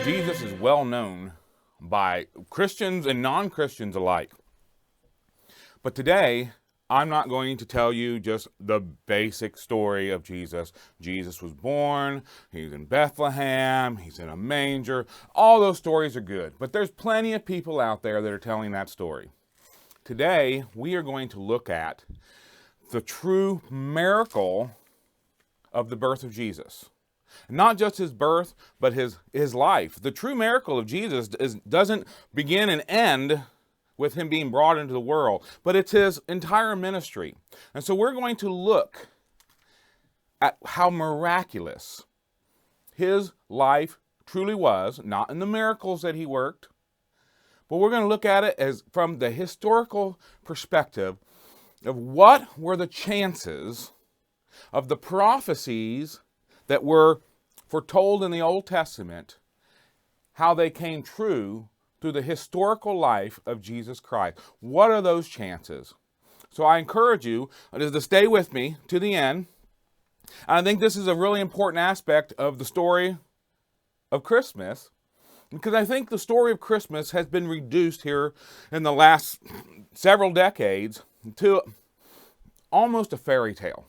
Jesus is well known by Christians and non-Christians alike. But today, I'm not going to tell you just the basic story of Jesus. Jesus was born, he's in Bethlehem, he's in a manger. All those stories are good, but there's plenty of people out there that are telling that story. Today, we are going to look at the true miracle of the birth of Jesus. Not just his birth, but his life. The true miracle of Jesus doesn't begin and end with him being brought into the world, but it's his entire ministry. And so we're going to look at how miraculous his life truly was, not in the miracles that he worked, but we're going to look at it as from the historical perspective of what were the chances of the prophecies that were foretold in the Old Testament, how they came true through the historical life of Jesus Christ. What are those chances? So I encourage you to stay with me to the end. And I think this is a really important aspect of the story of Christmas, because I think the story of Christmas has been reduced here in the last several decades to almost a fairy tale.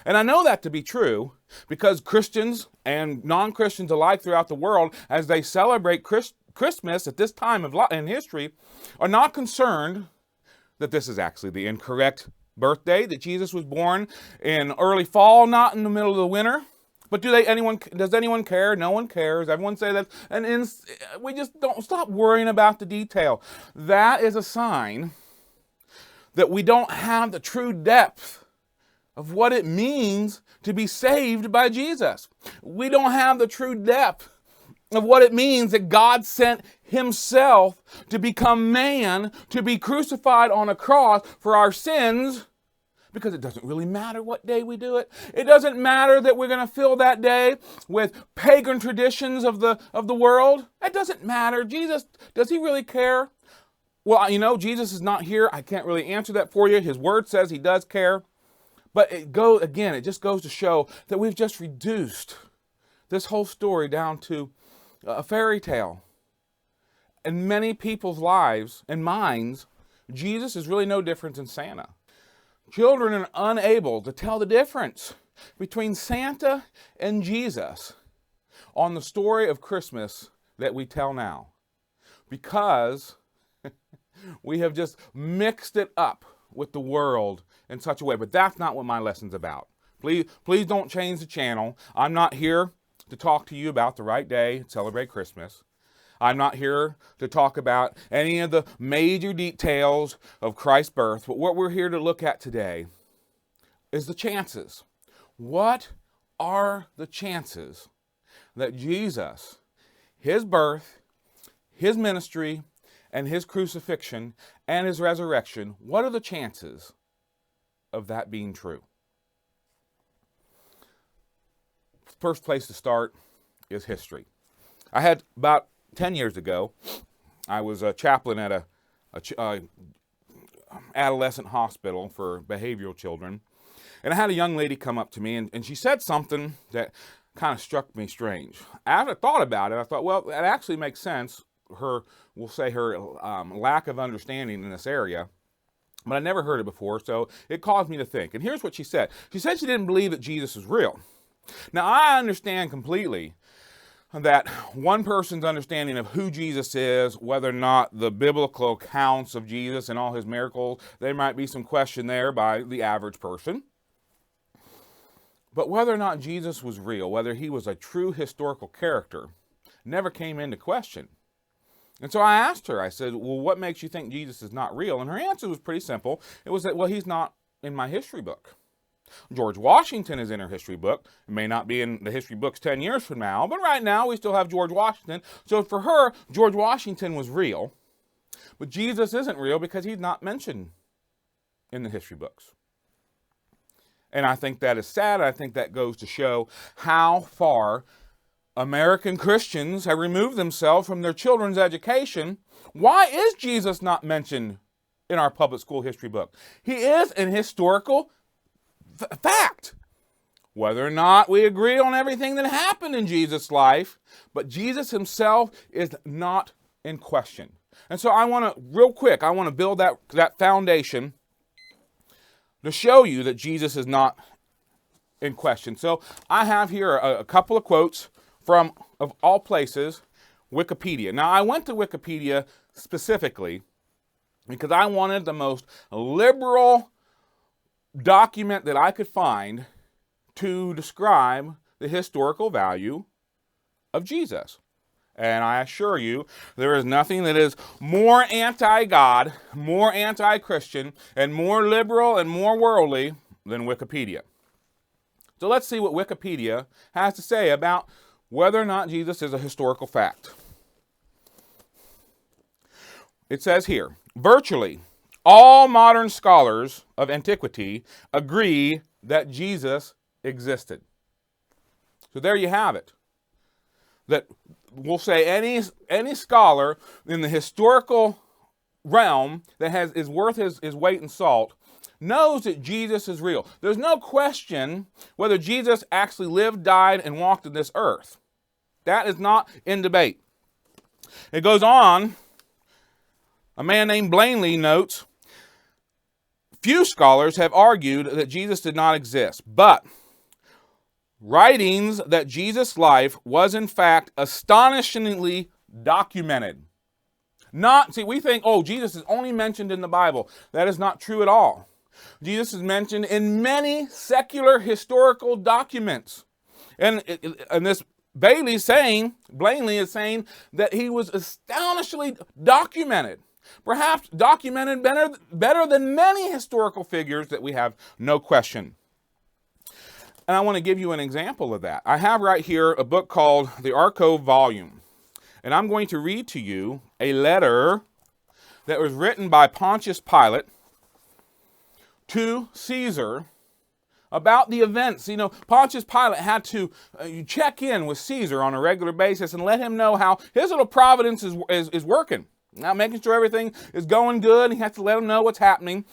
And I know that to be true because Christians and non-Christians alike throughout the world, as they celebrate Christmas at this time in history, are not concerned that this is actually the incorrect birthday, that Jesus was born in early fall, not in the middle of the winter. But does anyone care? No one cares. Everyone say that. And we just don't stop worrying about the detail. That is a sign that we don't have the true depth of what it means to be saved by Jesus. We don't have the true depth of what it means that God sent himself to become man, to be crucified on a cross for our sins, because it doesn't really matter what day we do it. It doesn't matter that we're going to fill that day with pagan traditions of the world. It doesn't matter. Jesus, does he really care? Well, Jesus is not here. I can't really answer that for you. His word says he does care. But it just goes to show that we've just reduced this whole story down to a fairy tale. In many people's lives and minds, Jesus is really no different than Santa. Children are unable to tell the difference between Santa and Jesus on the story of Christmas that we tell now, because we have just mixed it up with the world in such a way. But that's not what my lesson's about. Please don't change the channel. I'm not here to talk to you about the right day to celebrate Christmas. I'm not here to talk about any of the major details of Christ's birth. But what we're here to look at today is the chances. What are the chances that Jesus, his birth, his ministry, and his crucifixion and his resurrection, what are the chances of that being true? First place to start is history. I had about 10 years ago, I was a chaplain at a adolescent hospital for behavioral children. And I had a young lady come up to me and she said something that kind of struck me strange. After I thought about it, I thought, well, that actually makes sense. Her lack of understanding in this area, but I never heard it before, so it caused me to think. And here's what she said. She said she didn't believe that Jesus was real. Now, I understand completely that one person's understanding of who Jesus is, whether or not the biblical accounts of Jesus and all his miracles, there might be some question there by the average person. But whether or not Jesus was real, whether he was a true historical character, never came into question. And so I asked her, I said, well, what makes you think Jesus is not real? And her answer was pretty simple. It was that, well, he's not in my history book. George Washington is in her history book. It may not be in the history books 10 years from now, but right now we still have George Washington. So for her, George Washington was real. But Jesus isn't real because he's not mentioned in the history books. And I think that is sad. I think that goes to show how far American Christians have removed themselves from their children's education. Why is Jesus not mentioned in our public school history book? He is an historical fact. whether or not we agree on everything that happened in Jesus' life, but Jesus himself is not in question. And so I want to build that foundation to show you that Jesus is not in question. So I have here a couple of quotes from, of all places, Wikipedia. Now, I went to Wikipedia specifically because I wanted the most liberal document that I could find to describe the historical value of Jesus. And I assure you, there is nothing that is more anti-God, more anti-Christian, and more liberal and more worldly than Wikipedia. So let's see what Wikipedia has to say about whether or not Jesus is a historical fact. It says here, virtually all modern scholars of antiquity agree that Jesus existed. So there you have it. That we'll say any scholar in the historical realm that is worth his weight in salt knows that Jesus is real. There's no question whether Jesus actually lived, died, and walked in this earth. That is not in debate. It goes on, a man named Blainley notes, few scholars have argued that Jesus did not exist, but writings that Jesus' life was in fact astonishingly documented. We think, Jesus is only mentioned in the Bible. That is not true at all. Jesus is mentioned in many secular historical documents. And this Blainley is saying that he was astonishingly documented. Perhaps documented better than many historical figures that we have no question. And I want to give you an example of that. I have right here a book called The Arco Volume. And I'm going to read to you a letter that was written by Pontius Pilate to Caesar about the events. Pontius Pilate had to check in with Caesar on a regular basis and let him know how his little providence is working. Now, making sure everything is going good. He has to let him know what's happening.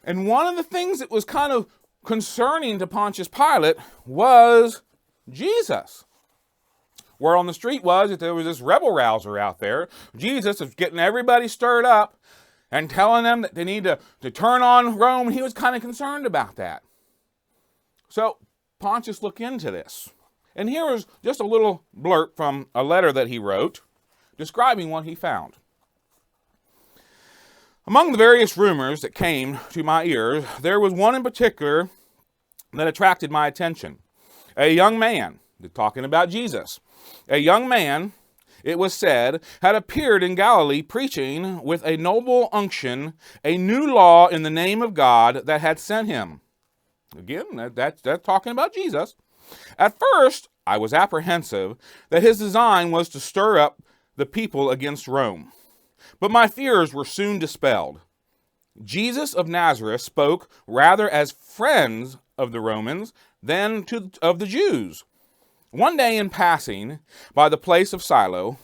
And one of the things that was kind of concerning to Pontius Pilate was Jesus. Word on the street was that there was this rebel rouser out there. Jesus was getting everybody stirred up and telling them that they need to turn on Rome. He was kind of concerned about that. So Pontius looked into this. And here is just a little blurb from a letter that he wrote describing what he found. Among the various rumors that came to my ears, there was one in particular that attracted my attention. A young man, talking about Jesus, a young man, it was said, had appeared in Galilee preaching with a noble unction a new law in the name of God that had sent him. Again, that's talking about Jesus. At first, I was apprehensive that his design was to stir up the people against Rome. But my fears were soon dispelled. Jesus of Nazareth spoke rather as friends of the Romans than of the Jews. One day in passing by the place of Silo,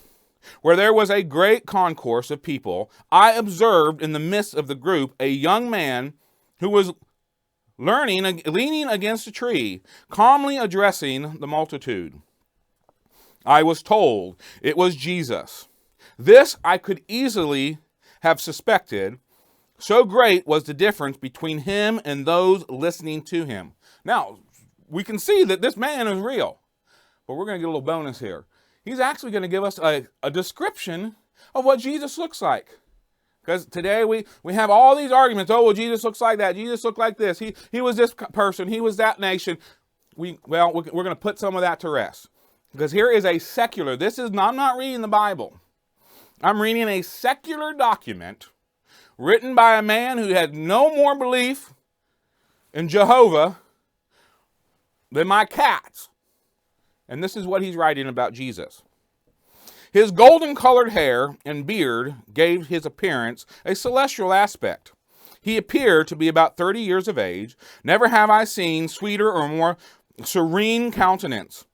where there was a great concourse of people, I observed in the midst of the group a young man who was leaning against a tree, calmly addressing the multitude. I was told it was Jesus. This I could easily have suspected, so great was the difference between him and those listening to him. Now, we can see that this man is real, but we're going to get a little bonus here. He's actually going to give us a description of what Jesus looks like. Because today we have all these arguments. Oh, well, Jesus looks like that. Jesus looked like this. He was this person. He was that nation. We're going to put some of that to rest. Because here is a secular, I'm not reading the Bible. I'm reading a secular document written by a man who had no more belief in Jehovah than my cats. And this is what he's writing about Jesus. His golden-colored hair and beard gave his appearance a celestial aspect. He appeared to be about 30 years of age. Never have I seen sweeter or more serene countenance.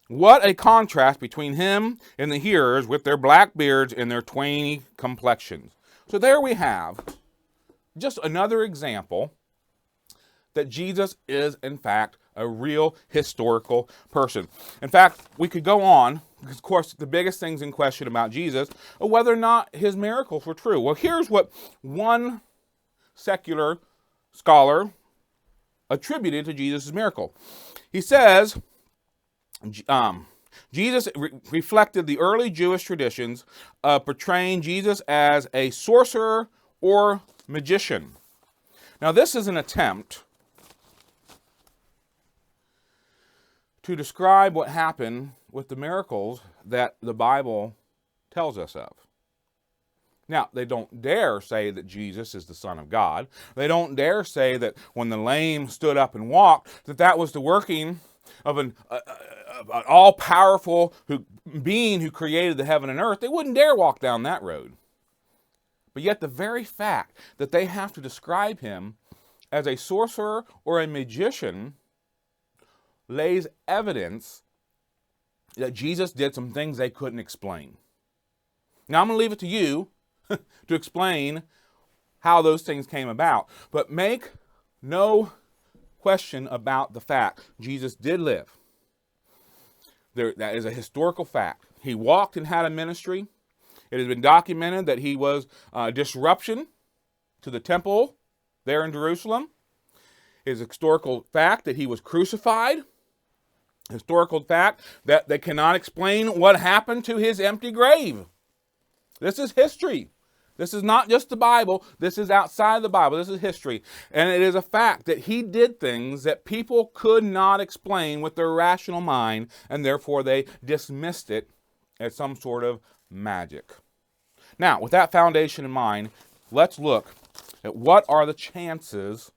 What a contrast between him and the hearers with their black beards and their twanny complexions. So there we have just another example that Jesus is, in fact, a real historical person. In fact, we could go on, because of course the biggest things in question about Jesus are whether or not his miracles were true. Well, here's what one secular scholar attributed to Jesus' miracle. He says, Jesus reflected the early Jewish traditions of portraying Jesus as a sorcerer or magician. Now, this is an attempt to describe what happened with the miracles that the Bible tells us of. Now, they don't dare say that Jesus is the Son of God. They don't dare say that when the lame stood up and walked, that was the working of an all-powerful being who created the heaven and earth. They wouldn't dare walk down that road. But yet the very fact that they have to describe him as a sorcerer or a magician lays evidence that Jesus did some things they couldn't explain. Now, I'm going to leave it to you to explain how those things came about. But make no question about the fact Jesus did live. That is a historical fact. He walked and had a ministry. It has been documented that he was a disruption to the temple there in Jerusalem. It is a historical fact that he was crucified. Historical fact that they cannot explain what happened to his empty grave. This is history. This is not just the Bible. This is outside the Bible. This is history. And it is a fact that he did things that people could not explain with their rational mind, and therefore they dismissed it as some sort of magic. Now, with that foundation in mind, let's look at what are the chances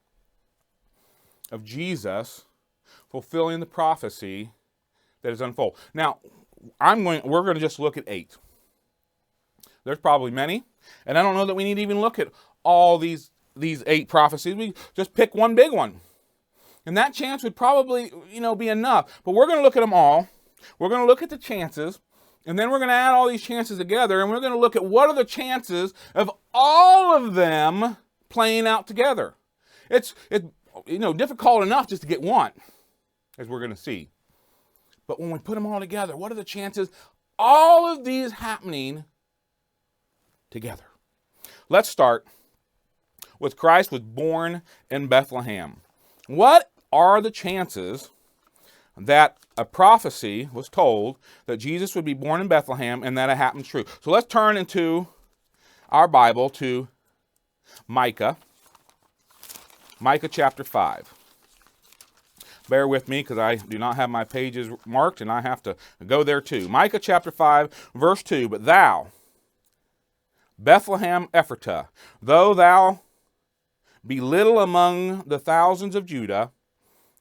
of Jesus fulfilling the prophecy that is unfolded. Now, we're going to just look at 8. There's probably many, and I don't know that we need to even look at all these 8 prophecies. We just pick one big one. And that chance would probably, be enough. But we're going to look at them all. We're going to look at the chances, and then we're going to add all these chances together, and we're going to look at what are the chances of all of them playing out together. It's difficult enough just to get one, as we're going to see. But when we put them all together, what are the chances all of these happening together? Let's start with Christ was born in Bethlehem. What are the chances that a prophecy was told that Jesus would be born in Bethlehem and that it happened true? So let's turn into our Bible to Micah chapter 5. Bear with me because I do not have my pages marked and I have to go there too. Micah chapter 5, verse 2, but thou, Bethlehem Ephratah, though thou be little among the thousands of Judah,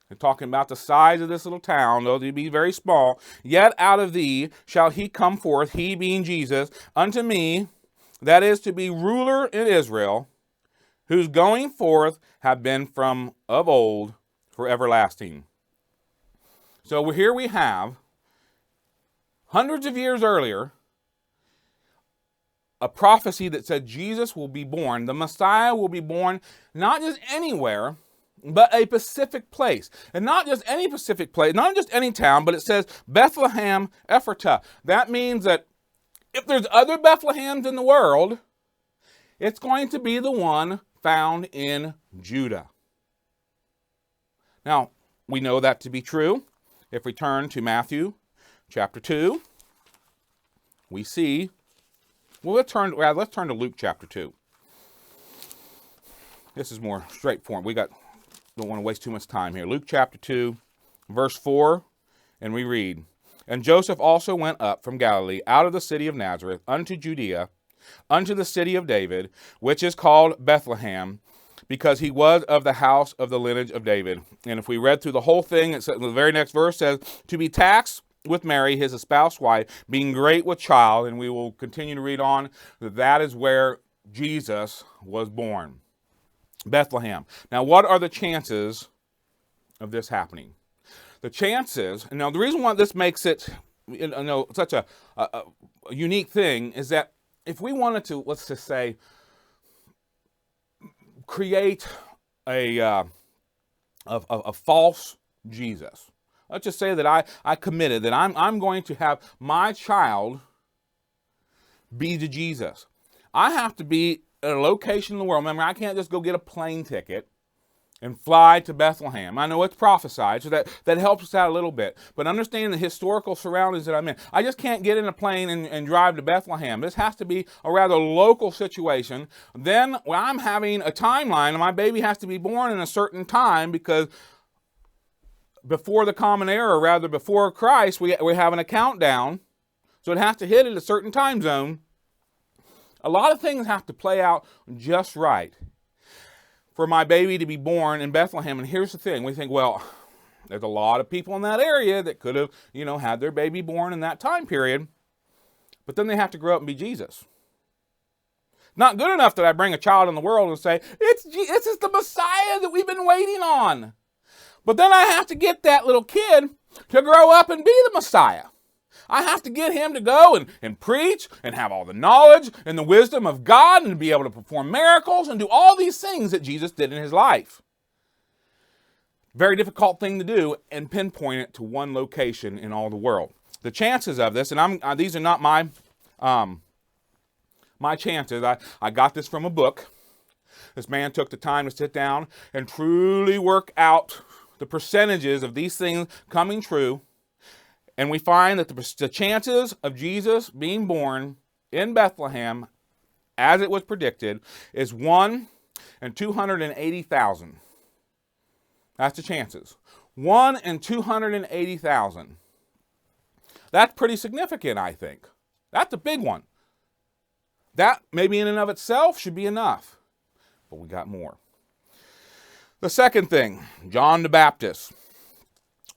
and talking about the size of this little town, though they be very small, yet out of thee shall he come forth, he being Jesus, unto me, that is to be ruler in Israel, whose going forth have been from of old for everlasting. So here we have, hundreds of years earlier, a prophecy that said Jesus will be born, the Messiah will be born, not just anywhere, but a specific place. And not just any specific place, not just any town, but it says Bethlehem Ephratah. That means that if there's other Bethlehems in the world, it's going to be the one found in Judah. Now, we know that to be true. If we turn to Matthew chapter 2, we see, let's turn to Luke chapter 2. This is more straightforward. Don't want to waste too much time here. Luke chapter 2, verse 4, and we read, and Joseph also went up from Galilee out of the city of Nazareth unto Judea, unto the city of David, which is called Bethlehem, because he was of the house of the lineage of David. And if we read through the whole thing, the very next verse says, to be taxed with Mary, his espoused wife, being great with child. And we will continue to read on. That is where Jesus was born. Bethlehem. Now, what are the chances of this happening? The chances, and now the reason why this makes it such a unique thing is that if we wanted to, let's just say, create a false Jesus. Let's just say that I committed that I'm going to have my child be to Jesus. I have to be at a location in the world. Remember, I can't just go get a plane ticket and fly to Bethlehem. I know it's prophesied, so that helps us out a little bit. But understand the historical surroundings that I'm in. I just can't get in a plane and drive to Bethlehem. This has to be a rather local situation. Then when I'm having a timeline, and my baby has to be born in a certain time, because before the Common Era, or rather before Christ, we're having a countdown. So it has to hit at a certain time zone. A lot of things have to play out just right for my baby to be born in Bethlehem. And here's the thing. We think, well, there's a lot of people in that area that could have, had their baby born in that time period. But then they have to grow up and be Jesus. Not good enough that I bring a child in the world and say, this is the Messiah that we've been waiting on. But then I have to get that little kid to grow up and be the Messiah. I have to get him to go and preach and have all the knowledge and the wisdom of God and be able to perform miracles and do all these things that Jesus did in his life. Very difficult thing to do and pinpoint it to one location in all the world. The chances of this, and these are not my chances. I got this from a book. This man took the time to sit down and truly work out the percentages of these things coming true. And we find that the chances of Jesus being born in Bethlehem, as it was predicted, is 1 in 280,000. That's the chances. 1 in 280,000. That's pretty significant, I think. That's a big one. That, maybe in and of itself, should be enough. But we got more. The second thing, John the Baptist.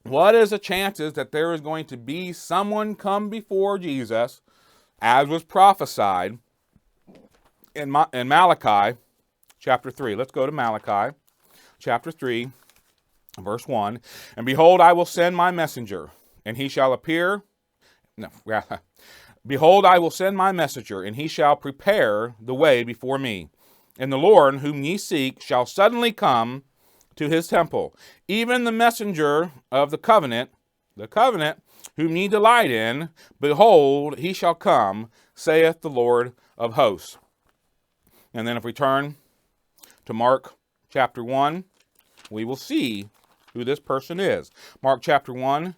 What is the chances that there is going to be someone come before Jesus, as was prophesied in Malachi chapter 3? Let's go to Malachi chapter 3, verse 1. And behold, I will send my messenger, and he shall appear. Behold, I will send my messenger, and he shall prepare the way before me. And the Lord whom ye seek shall suddenly come to his temple, even the messenger of the covenant whom ye delight in, behold, he shall come, saith the Lord of hosts. And then if we turn to Mark chapter 1, we will see who this person is. Mark chapter 1,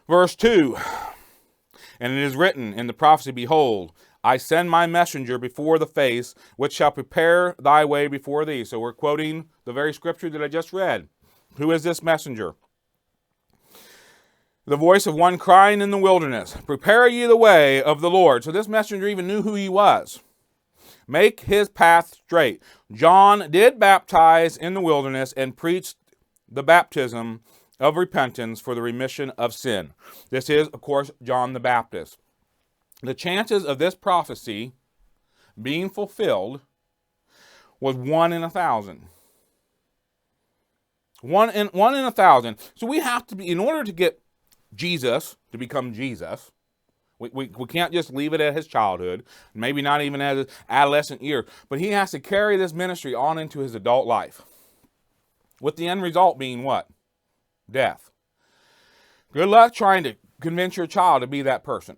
verse 2. And it is written in the prophecy, behold, I send my messenger before the face, which shall prepare thy way before thee. So we're quoting the very scripture that I just read. Who is this messenger? The voice of one crying in the wilderness, prepare ye the way of the Lord. So this messenger even knew who he was. Make his path straight. John did baptize in the wilderness and preached the baptism of repentance for the remission of sin. This is, of course, John the Baptist. The chances of this prophecy being fulfilled was 1 in 1,000. 1 in 1,000. So we have to be, in order to get Jesus to become Jesus, we can't just leave it at his childhood, maybe not even at his adolescent year, but he has to carry this ministry on into his adult life. With the end result being what? Death. Good luck trying to convince your child to be that person.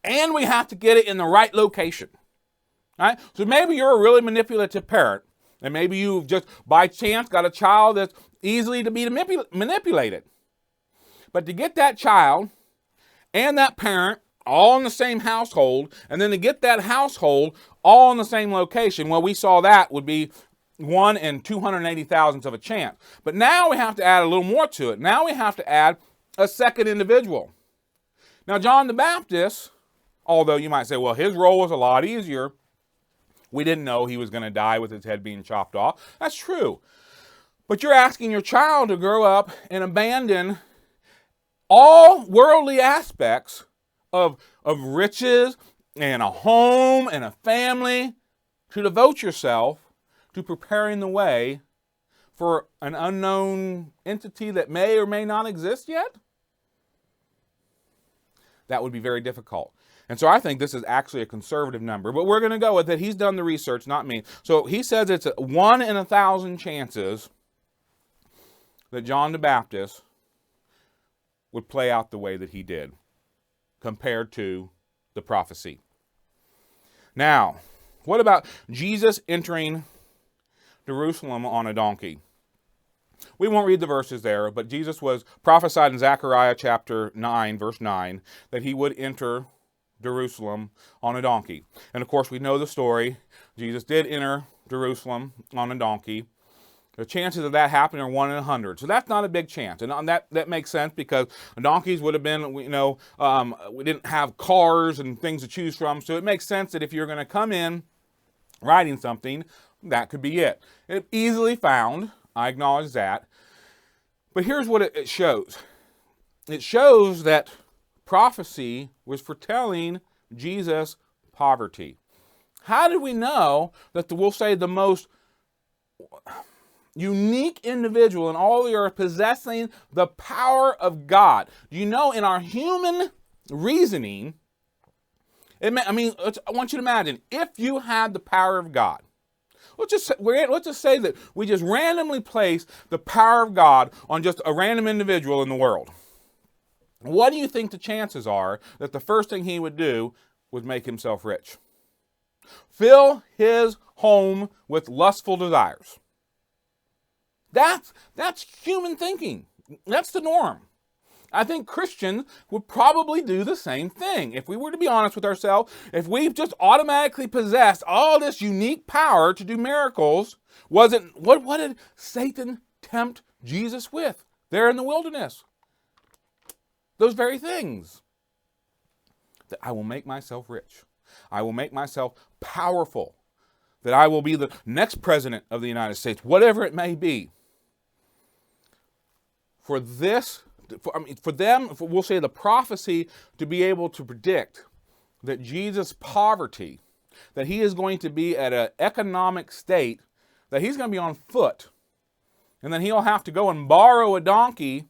And we have to get it in the right location. Right? So maybe you're a really manipulative parent, and maybe you've just by chance got a child that's easily to be manipulated. But to get that child and that parent all in the same household, and then to get that household all in the same location, well, we saw that would be 1 in 280,000 of a chance. But now we have to add a little more to it. Now we have to add a second individual. Now, John the Baptist, although you might say, well, his role was a lot easier. We didn't know he was going to die with his head being chopped off. That's true. But you're asking your child to grow up and abandon all worldly aspects of riches and a home and a family to devote yourself to preparing the way for an unknown entity that may or may not exist yet? That would be very difficult. And so I think this is actually a conservative number, but we're going to go with it. He's done the research, not me. So he says it's 1 in 1,000 chances that John the Baptist would play out the way that he did compared to the prophecy. Now, what about Jesus entering Jerusalem on a donkey? We won't read the verses there, but Jesus was prophesied in Zechariah chapter 9, verse 9, that he would enter Jerusalem on a donkey. And of course, we know the story. Jesus did enter Jerusalem on a donkey. The chances of that happening are 1 in 100. So that's not a big chance. And that makes sense because donkeys would have been, we didn't have cars and things to choose from. So it makes sense that if you're going to come in riding something, that could be it. It's easily found. I acknowledge that. But here's what it shows. It shows that prophecy was foretelling Jesus' poverty. How did we know that we'll say the most unique individual in all the earth possessing the power of God? Do you know in our human reasoning, I want you to imagine if you had the power of God. Let's just say that we just randomly place the power of God on just a random individual in the world. What do you think the chances are that the first thing he would do was make himself rich? Fill his home with lustful desires. That's human thinking. That's the norm. I think Christians would probably do the same thing. If we were to be honest with ourselves, if we just automatically possessed all this unique power to do miracles, what did Satan tempt Jesus with there in the wilderness? Those very things. That I will make myself rich. I will make myself powerful. That I will be the next president of the United States, whatever it may be. For them, we'll say the prophecy to be able to predict that Jesus' poverty, that he is going to be at an economic state, that he's going to be on foot, and then he'll have to go and borrow a donkey,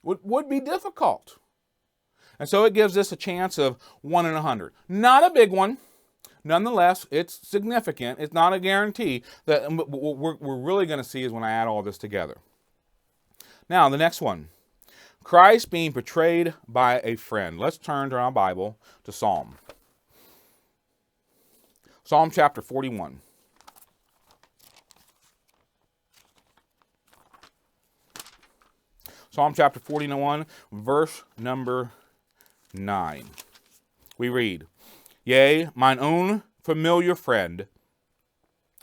would be difficult. And so it gives us a chance of 1 in 100. Not a big one. Nonetheless, it's significant. It's not a guarantee. That what we're really going to see is when I add all this together. Now, the next one. Christ being betrayed by a friend. Let's turn to our Bible to Psalm. Psalm chapter 41. Psalm chapter 41, verse number 9. We read, Yea, mine own familiar friend,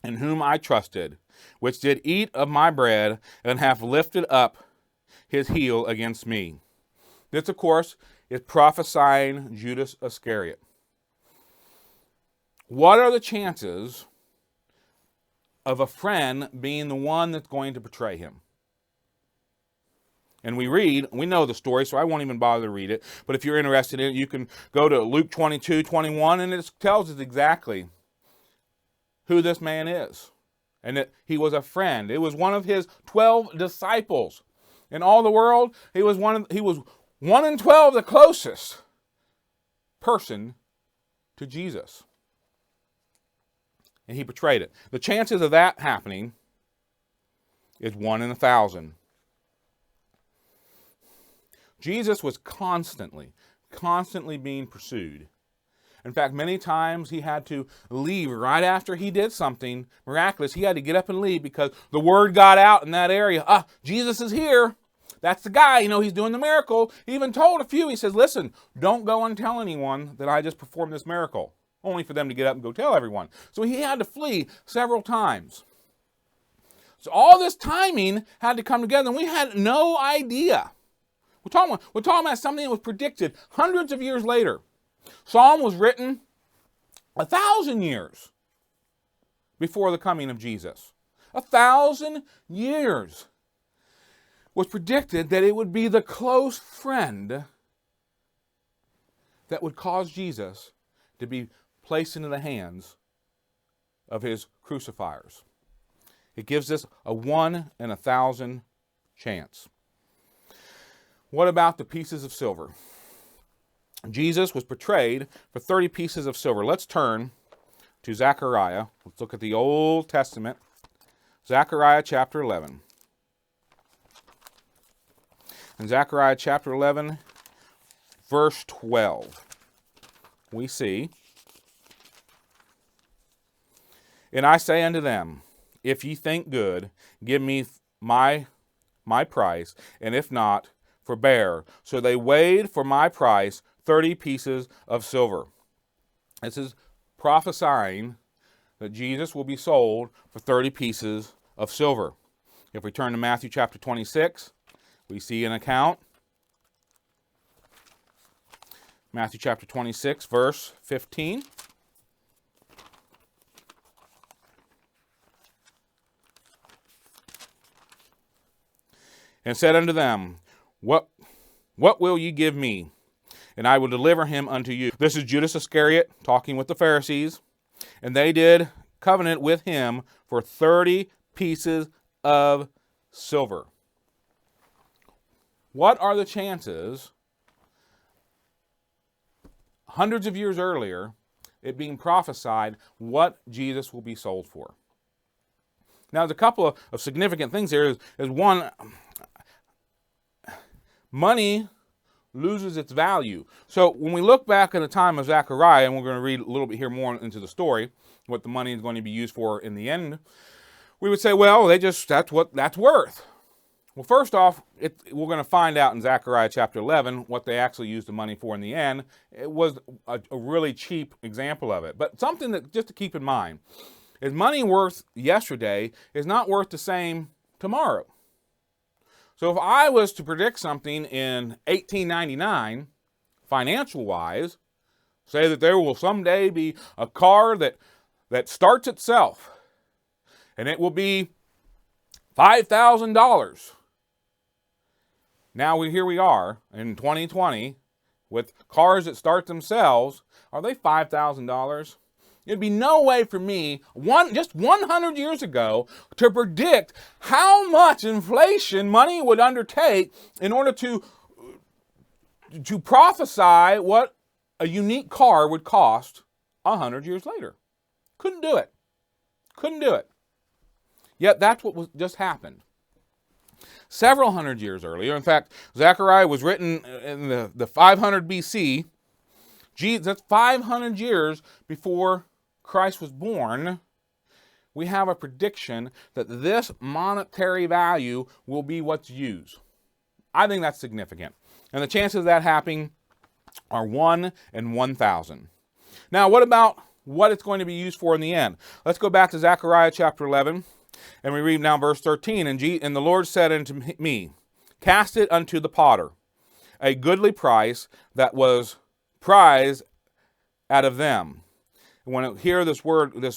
in whom I trusted, which did eat of my bread, and hath lifted up his heel against me. This, of course, is prophesying Judas Iscariot. What are the chances of a friend being the one that's going to betray him? And we know the story, so I won't even bother to read it. But if you're interested in it, you can go to Luke 22:21, and it tells us exactly who this man is. And that he was a friend. It was one of his 12 disciples. In all the world, he was 1 in 12, the closest person to Jesus. And he betrayed it. The chances of that happening is 1 in 1,000. Jesus was constantly being pursued. In fact, many times he had to leave right after he did something miraculous. He had to get up and leave because the word got out in that area. Jesus is here. That's the guy, he's doing the miracle. He even told a few, he says, listen, don't go and tell anyone that I just performed this miracle. Only for them to get up and go tell everyone. So he had to flee several times. So all this timing had to come together, and we had no idea. We're talking about something that was predicted hundreds of years later. Psalm was written 1,000 years before the coming of Jesus. 1,000 years was predicted that it would be the close friend that would cause Jesus to be placed into the hands of his crucifiers. It gives us a 1 in 1,000 chance. What about the pieces of silver? Jesus was betrayed for 30 pieces of silver. Let's turn to Zechariah. Let's look at the Old Testament. Zechariah chapter 11. In Zechariah chapter 11, verse 12, we see, "And I say unto them, if ye think good, give me my price, and if not, forbear. So they weighed for my price 30 pieces of silver." This is prophesying that Jesus will be sold for 30 pieces of silver. If we turn to Matthew chapter 26, we see an account. Matthew chapter 26, verse 15. "And said unto them, What will ye give me? And I will deliver him unto you." This is Judas Iscariot talking with the Pharisees. "And they did covenant with him for 30 pieces of silver." What are the chances, hundreds of years earlier, it being prophesied what Jesus will be sold for? Now, there's a couple of significant things here. Is one, money loses its value. So when we look back in the time of Zechariah, and we're going to read a little bit here more into the story, what the money is going to be used for in the end, we would say, well, that's what that's worth. Well, first off, we're going to find out in Zechariah chapter 11 what they actually used the money for in the end. It was a really cheap example of it. But something that just to keep in mind is money worth yesterday is not worth the same tomorrow. So if I was to predict something in 1899, financial-wise, say that there will someday be a car that starts itself, and it will be $5,000. Now here we are in 2020 with cars that start themselves. Are they $5,000? It'd be no way for me, just 100 years ago, to predict how much inflation money would undertake in order to prophesy what a unique car would cost 100 years later. Couldn't do it. Couldn't do it. Yet that's what just happened. Several hundred years earlier, in fact, Zechariah was written in the 500 BC. That's 500 years before Christ was born. We have a prediction that this monetary value will be what's used. I think that's significant. And the chances of that happening are 1 in 1,000. Now, what about what it's going to be used for in the end? Let's go back to Zechariah chapter 11. And we read now verse 13, "And the Lord said unto me, Cast it unto the potter, a goodly price that was prized out of them." And when I hear this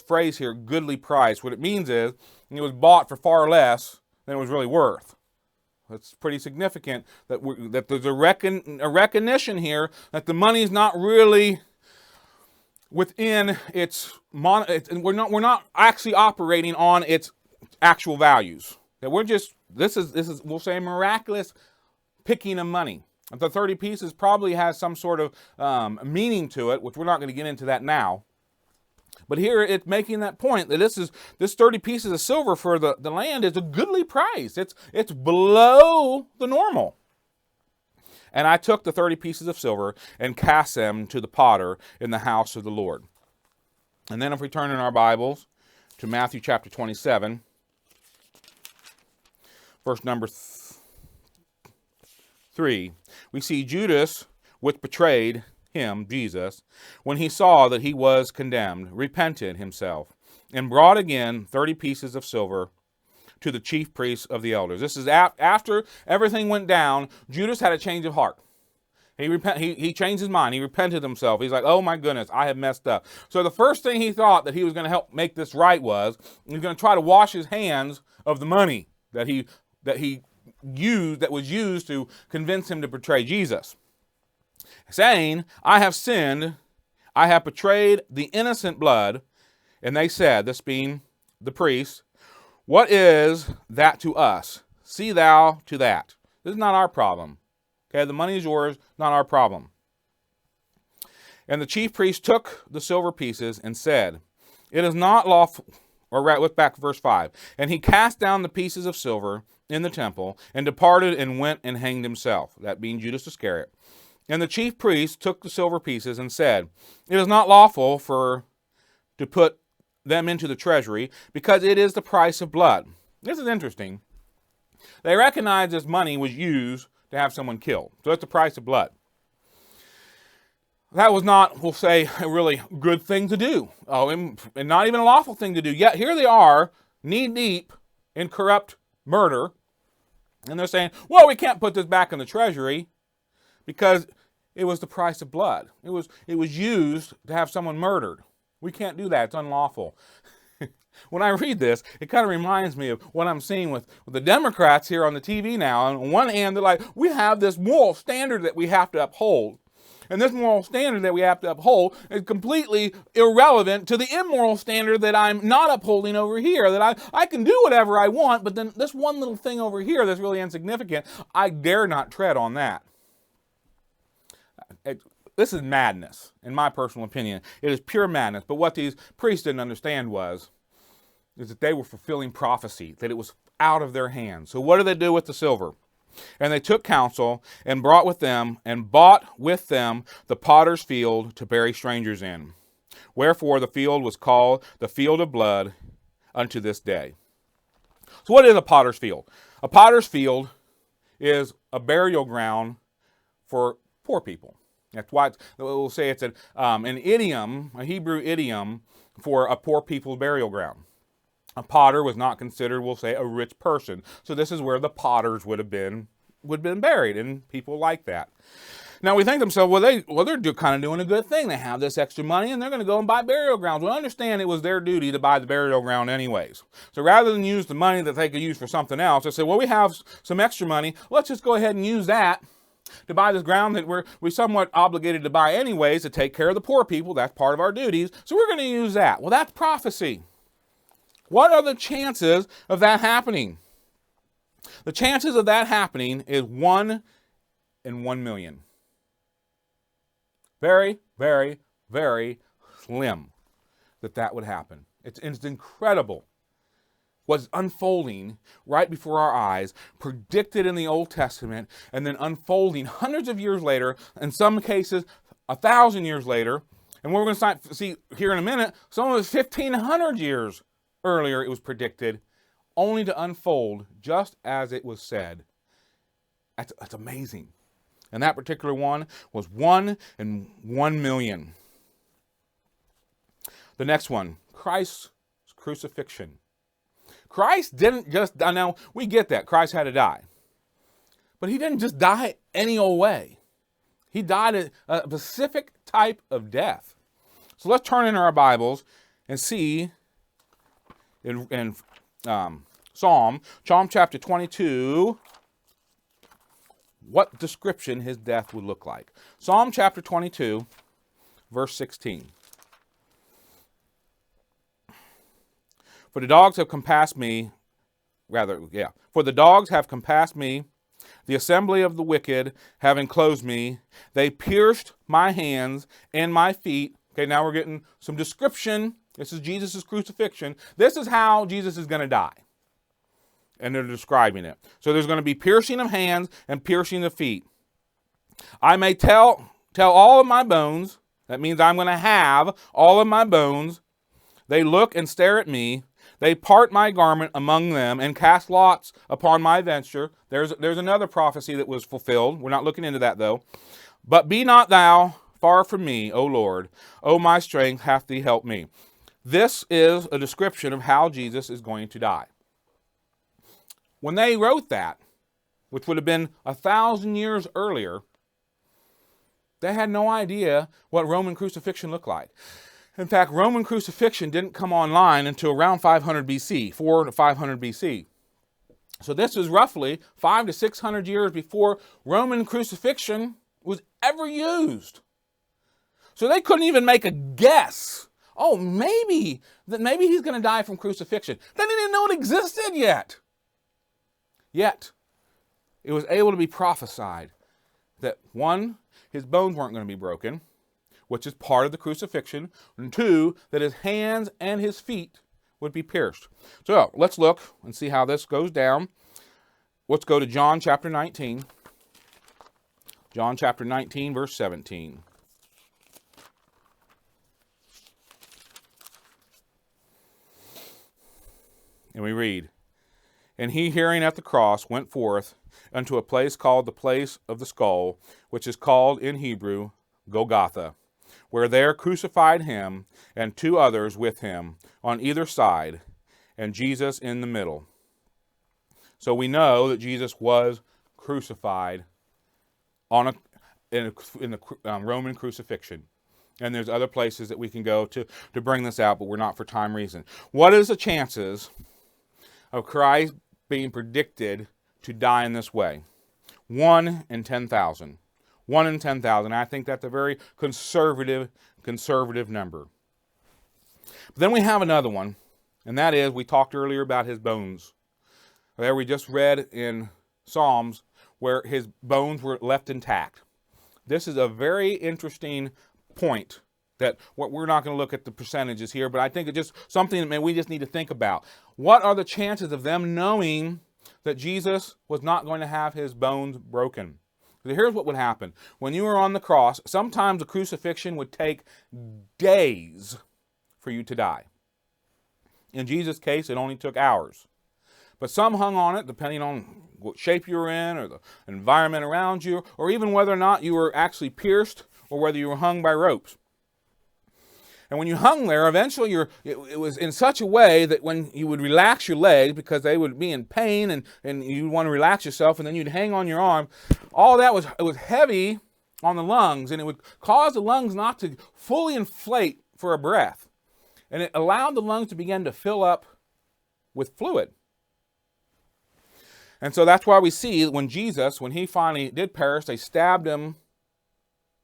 phrase here, goodly price, what it means is it was bought for far less than it was really worth. It's pretty significant that there's a recognition here that the money is not really within its we're not actually operating on its actual values. That this is we'll say miraculous picking of money. The 30 pieces probably has some sort of meaning to it, which we're not going to get into that now. But here it's making that point that this 30 pieces of silver for the land is a goodly price. It's below the normal. "And I took the 30 pieces of silver and cast them to the potter in the house of the Lord." And then if we turn in our Bibles to Matthew chapter 27, verse number 3, we see Judas, which betrayed him, Jesus, when he saw that he was condemned, repented himself, and brought again 30 pieces of silver to the chief priests of the elders. This is after everything went down. Judas had a change of heart. He changed his mind. He repented himself. He's like, oh my goodness, I have messed up. So the first thing he thought that he was going to help make this right was he was going to try to wash his hands of the money that was used to convince him to betray Jesus, saying, "I have sinned, I have betrayed the innocent blood." And they said, this being the priests, "What is that to us? See thou to that." This is not our problem. Okay, the money is yours, not our problem. "And the chief priest took the silver pieces and said, It is not lawful," or let's back to verse 5. "And he cast down the pieces of silver in the temple, and departed and went and hanged himself, that being Judas Iscariot. And the chief priests took the silver pieces and said, it is not lawful to put them into the treasury, because it is the price of blood. This is interesting. They recognized this money was used to have someone killed. So it's the price of blood. That was not, we'll say, a really good thing to do. And not even a lawful thing to do. Yet here they are, knee-deep in corrupt murder. And they're saying, well, we can't put this back in the treasury because it was the price of blood. It was used to have someone murdered. We can't do that. It's unlawful. When I read this, it kind of reminds me of what I'm seeing with the Democrats here on the TV now. On one hand, they're like, we have this moral standard that we have to uphold. And this moral standard that we have to uphold is completely irrelevant to the immoral standard that I'm not upholding over here. That I can do whatever I want, but then this one little thing over here that's really insignificant, I dare not tread on that. This is madness, in my personal opinion. It is pure madness. But what these priests didn't understand is that they were fulfilling prophecy, that it was out of their hands. So what do they do with the silver? And they took counsel and bought with them the potter's field to bury strangers in. Wherefore the field was called the field of blood unto this day. So what is a potter's field? A potter's field is a burial ground for poor people. That's why we'll say it's an idiom, a Hebrew idiom for a poor people's burial ground. A potter was not considered, we'll say, a rich person. So this is where the potters would have been buried, and people like that. Now we think to themselves, they're kind of doing a good thing. They have this extra money, and they're going to go and buy burial grounds. Well, understand it was their duty to buy the burial ground anyways. So rather than use the money that they could use for something else, they said, well, we have some extra money. Let's just go ahead and use that to buy this ground that we're somewhat obligated to buy anyways to take care of the poor people. That's part of our duties. So we're going to use that. Well, that's prophecy. What are the chances of that happening? The chances of that happening is 1 in 1 million. Very, very, very slim that would happen. It's incredible what's unfolding right before our eyes, predicted in the Old Testament, and then unfolding hundreds of years later, in some cases 1,000 years later. And what we're going to see here in a minute, some of it's 1,500 years earlier it was predicted, only to unfold just as it was said. That's amazing. And that particular one was 1 in 1 million. The next one, Christ's crucifixion. Christ didn't just die. Now, we get that. Christ had to die. But he didn't just die any old way. He died a specific type of death. So let's turn in our Bibles and see in Psalm chapter 22, what description his death would look like. Psalm chapter 22, verse 16. For the dogs have compassed me, for the dogs have compassed me, the assembly of the wicked have enclosed me, they pierced my hands and my feet. Okay, now we're getting some description. This is Jesus' crucifixion. This is how Jesus is going to die. And they're describing it. So there's going to be piercing of hands and piercing of feet. I may tell all of my bones. That means I'm going to have all of my bones. They look and stare at me. They part my garment among them and cast lots upon my vesture. There's another prophecy that was fulfilled. We're not looking into that though. But be not thou far from me, O Lord. O my strength hath thee helped me. This is a description of how Jesus is going to die. When they wrote that, which would have been 1,000 years earlier, they had no idea what Roman crucifixion looked like. In fact, Roman crucifixion didn't come online until around 500 BC, 400 to 500 BC. So this is roughly 500 to 600 years before Roman crucifixion was ever used. So they couldn't even make a guess. Oh, maybe he's going to die from crucifixion. They didn't even know it existed yet. Yet, it was able to be prophesied that 1, his bones weren't going to be broken, which is part of the crucifixion, and 2, that his hands and his feet would be pierced. So let's look and see how this goes down. let's go to John chapter 19. John chapter 19, verse 17. And we read, "And he, hearing at the cross, went forth unto a place called the place of the skull, which is called in Hebrew Golgotha, where there crucified him and two others with him on either side, and Jesus in the middle." So we know that Jesus was crucified in the Roman crucifixion. And there's other places that we can go to bring this out, but we're not for time reason. What is the chances of Christ being predicted to die in this way? 1 in 10,000. 1 in 10,000. I think that's a very conservative number. But then we have another one, and that is, we talked earlier about his bones. There we just read in Psalms where his bones were left intact. This is a very interesting point that we're not going to look at the percentages here, but I think it's just something that we just need to think about. What are the chances of them knowing that Jesus was not going to have his bones broken? Here's what would happen. When you were on the cross, sometimes the crucifixion would take days for you to die. In Jesus' case, it only took hours. But some hung on it, depending on what shape you were in or the environment around you, or even whether or not you were actually pierced or whether you were hung by ropes. And when you hung there, eventually it was in such a way that when you would relax your legs, because they would be in pain and you'd want to relax yourself, and then you'd hang on your arm, all that was heavy on the lungs, and it would cause the lungs not to fully inflate for a breath. And it allowed the lungs to begin to fill up with fluid. And so that's why we see when Jesus, when he finally did perish, they stabbed him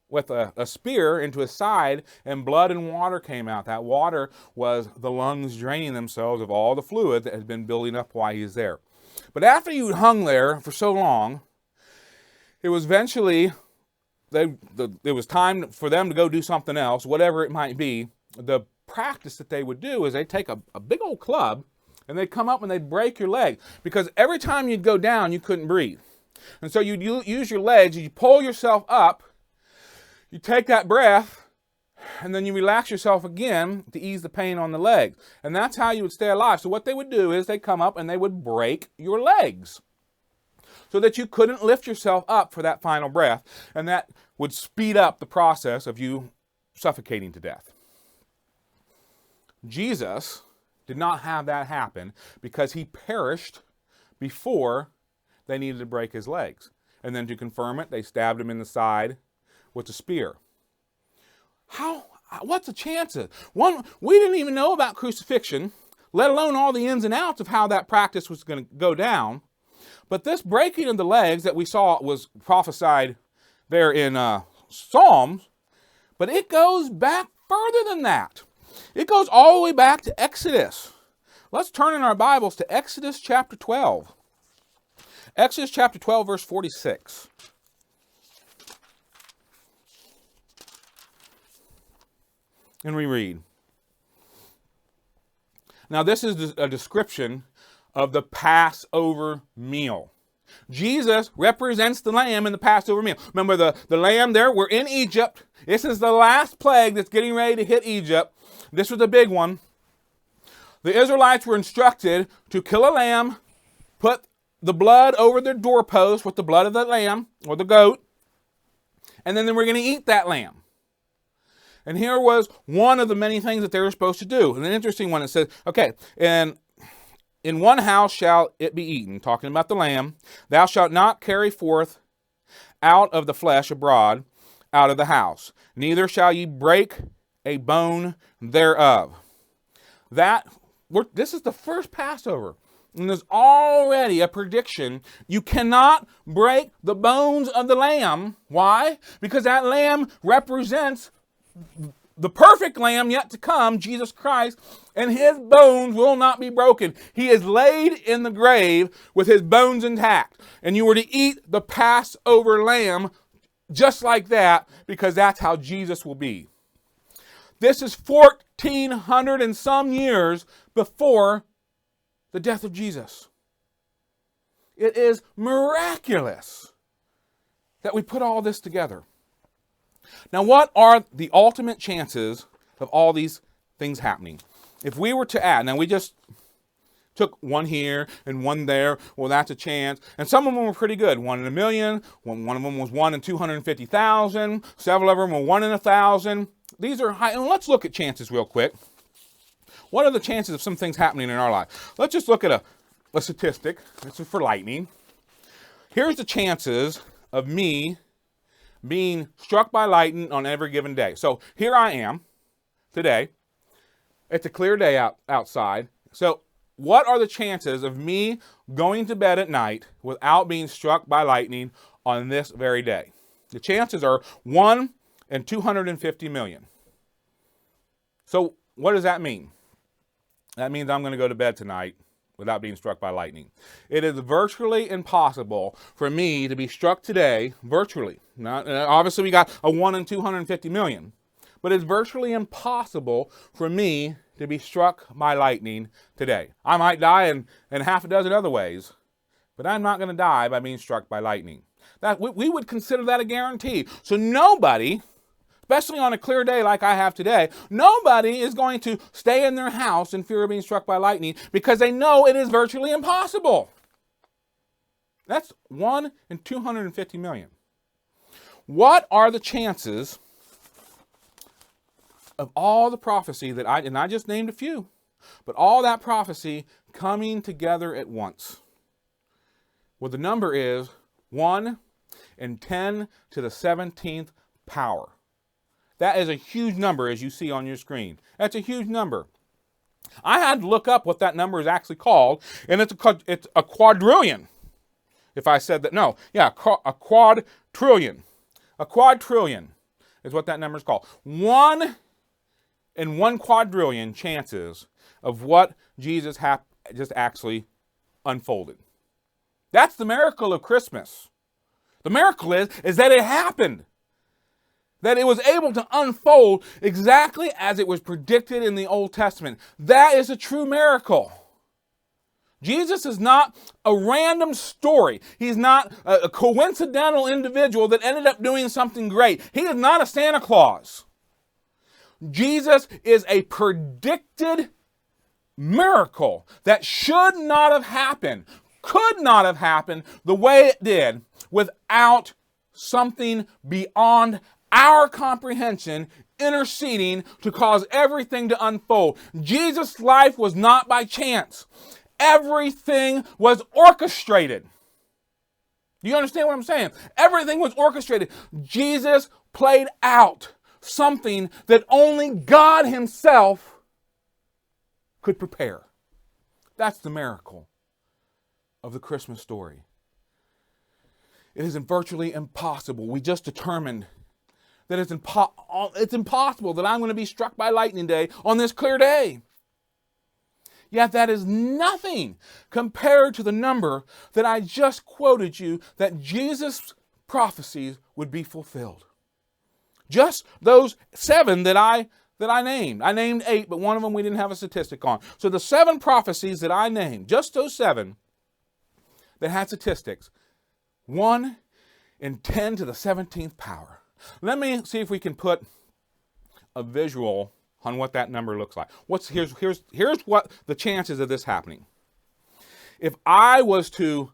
with a spear into his side, and blood and water came out. That water was the lungs draining themselves of all the fluid that had been building up while he was there. But after you hung there for so long, it was eventually, it was time for them to go do something else, whatever it might be. The practice that they would do is they'd take a big old club, and they'd come up and they'd break your leg, because every time you'd go down, you couldn't breathe. And so you'd use your legs, you pull yourself up, you take that breath, and then you relax yourself again to ease the pain on the legs. And that's how you would stay alive. So what they would do is they'd come up and they would break your legs so that you couldn't lift yourself up for that final breath. And that would speed up the process of you suffocating to death. Jesus did not have that happen because he perished before they needed to break his legs. And then to confirm it, they stabbed him in the side with a spear. What's the chances? One, we didn't even know about crucifixion, let alone all the ins and outs of how that practice was going to go down. But this breaking of the legs that we saw was prophesied there in Psalms, but it goes back further than that. It goes all the way back to Exodus. Let's turn in our Bibles to Exodus chapter 12. Exodus chapter 12, verse 46. And we read. Now this is a description of the Passover meal. Jesus represents the lamb in the Passover meal. Remember the lamb there, we're in Egypt. This is the last plague that's getting ready to hit Egypt. This was a big one. The Israelites were instructed to kill a lamb, put the blood over their doorpost with the blood of the lamb or the goat, and then they were going to eat that lamb. And here was one of the many things that they were supposed to do. And an interesting one, it says, okay, and in one house shall it be eaten, talking about the lamb. Thou shalt not carry forth out of the flesh abroad out of the house, neither shall ye break a bone thereof. This is the first Passover. And there's already a prediction. You cannot break the bones of the lamb. Why? Because that lamb represents the perfect lamb yet to come, Jesus Christ, and his bones will not be broken. He is laid in the grave with his bones intact. And you were to eat the Passover lamb just like that, because that's how Jesus will be. This is 1,400 and some years before the death of Jesus. It is miraculous that we put all this together. Now, what are the ultimate chances of all these things happening? If we were to add, now we just took one here and one there, well, that's a chance. And some of them were pretty good. 1 in a million, one of them was 1 in 250,000, several of them were 1 in 1,000. These are high, and let's look at chances real quick. What are the chances of some things happening in our life? Let's just look at a statistic. This is for lightning. Here's the chances of me being struck by lightning on every given day. So here I am today. It's a clear day outside. So what are the chances of me going to bed at night without being struck by lightning on this very day? The chances are 1 in 250 million. So what does that mean? That means I'm going to go to bed tonight without being struck by lightning. It is virtually impossible for me to be struck today, virtually. Obviously, we got a 1 in 250 million. But it's virtually impossible for me to be struck by lightning today. I might die in half a dozen other ways, but I'm not going to die by being struck by lightning. We would consider that a guarantee. So nobody, especially on a clear day like I have today, nobody is going to stay in their house in fear of being struck by lightning because they know it is virtually impossible. That's 1 in 250 million. What are the chances of all the prophecy that I just named a few, but all that prophecy coming together at once? Well, the number is 1 in 10 to the 17th power. That is a huge number, as you see on your screen. That's a huge number. I had to look up what that number is actually called, and it's a quadrillion. If I said that, no, yeah, a quadrillion. A quadrillion is what that number is called. 1 in 1 quadrillion chances of what Jesus just actually unfolded. That's the miracle of Christmas. The miracle is that it happened. That it was able to unfold exactly as it was predicted in the Old Testament. That is a true miracle. Jesus is not a random story. He's not a coincidental individual that ended up doing something great. He is not a Santa Claus. Jesus is a predicted miracle that should not have happened, could not have happened the way it did without something beyond our comprehension interceding to cause everything to unfold. Jesus' life was not by chance. Everything was orchestrated. Do you understand what I'm saying? Everything was orchestrated. Jesus played out something that only God himself could prepare. That's the miracle of the Christmas story. It is virtually impossible. We just determined that it's impossible that I'm going to be struck by lightning day on this clear day. Yet that is nothing compared to the number that I just quoted you that Jesus' prophecies would be fulfilled. Just those 7 that I named. I named 8, but one of them we didn't have a statistic on. So the 7 prophecies that I named, just those 7 that had statistics, 1 in 10 to the 17th power. Let me see if we can put a visual on what that number looks like. Here's what the chances of this happening. If I was to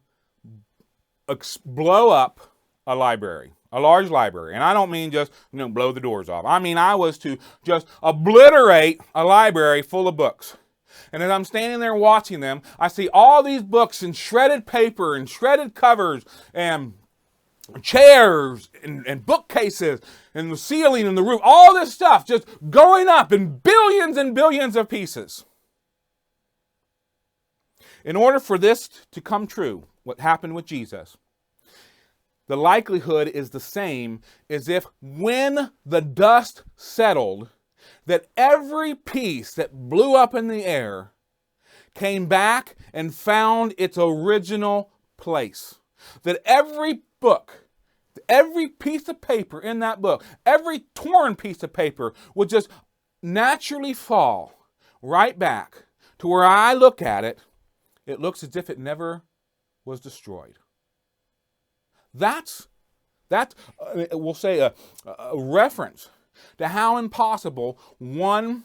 blow up a library, a large library, and I don't mean just blow the doors off. I mean I was to just obliterate a library full of books. And as I'm standing there watching them, I see all these books in shredded paper and shredded covers and chairs and bookcases and the ceiling and the roof, all this stuff just going up in billions and billions of pieces. In order for this to come true, what happened with Jesus, the likelihood is the same as if when the dust settled, that every piece that blew up in the air came back and found its original place. That every book, every piece of paper in that book, every torn piece of paper would just naturally fall right back to where I look at it. It looks as if it never was destroyed. That's we'll say a reference to how impossible 1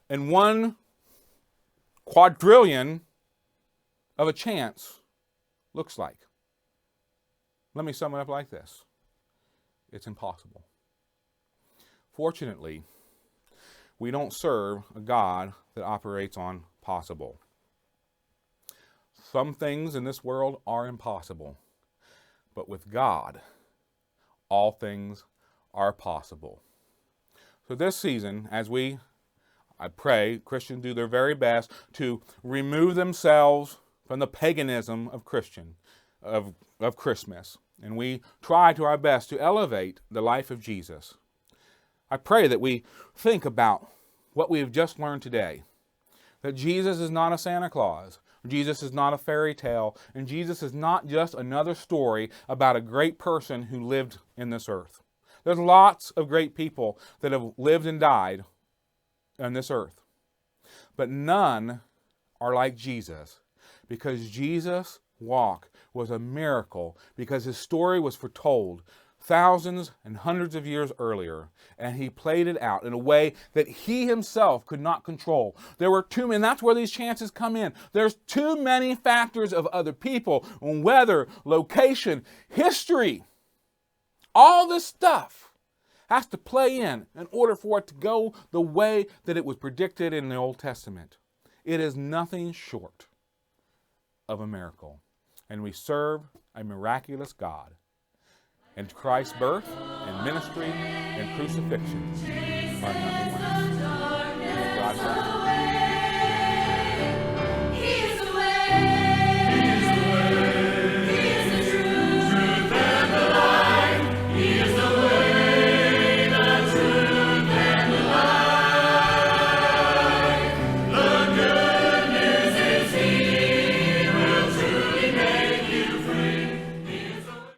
in 1 quadrillion of a chance looks like. Let me sum it up like this. It's impossible. Fortunately, we don't serve a God that operates on possible. Some things in this world are impossible, but with God, all things are possible. So this season, as I pray, Christians do their very best to remove themselves from the paganism of Christmas. And we try to our best to elevate the life of Jesus. I pray that we think about what we have just learned today. That Jesus is not a Santa Claus. Jesus is not a fairy tale. And Jesus is not just another story about a great person who lived in this earth. There's lots of great people that have lived and died on this earth. But none are like Jesus, because Jesus' walk was a miracle, because his story was foretold thousands and hundreds of years earlier, and he played it out in a way that he himself could not control. There were too many, and that's where these chances come in. There's too many factors of other people, weather, location, history. All this stuff has to play in order for it to go the way that it was predicted in the Old Testament. It is nothing short of a miracle. And we serve a miraculous God. And Christ's birth and ministry and crucifixion are nothing less.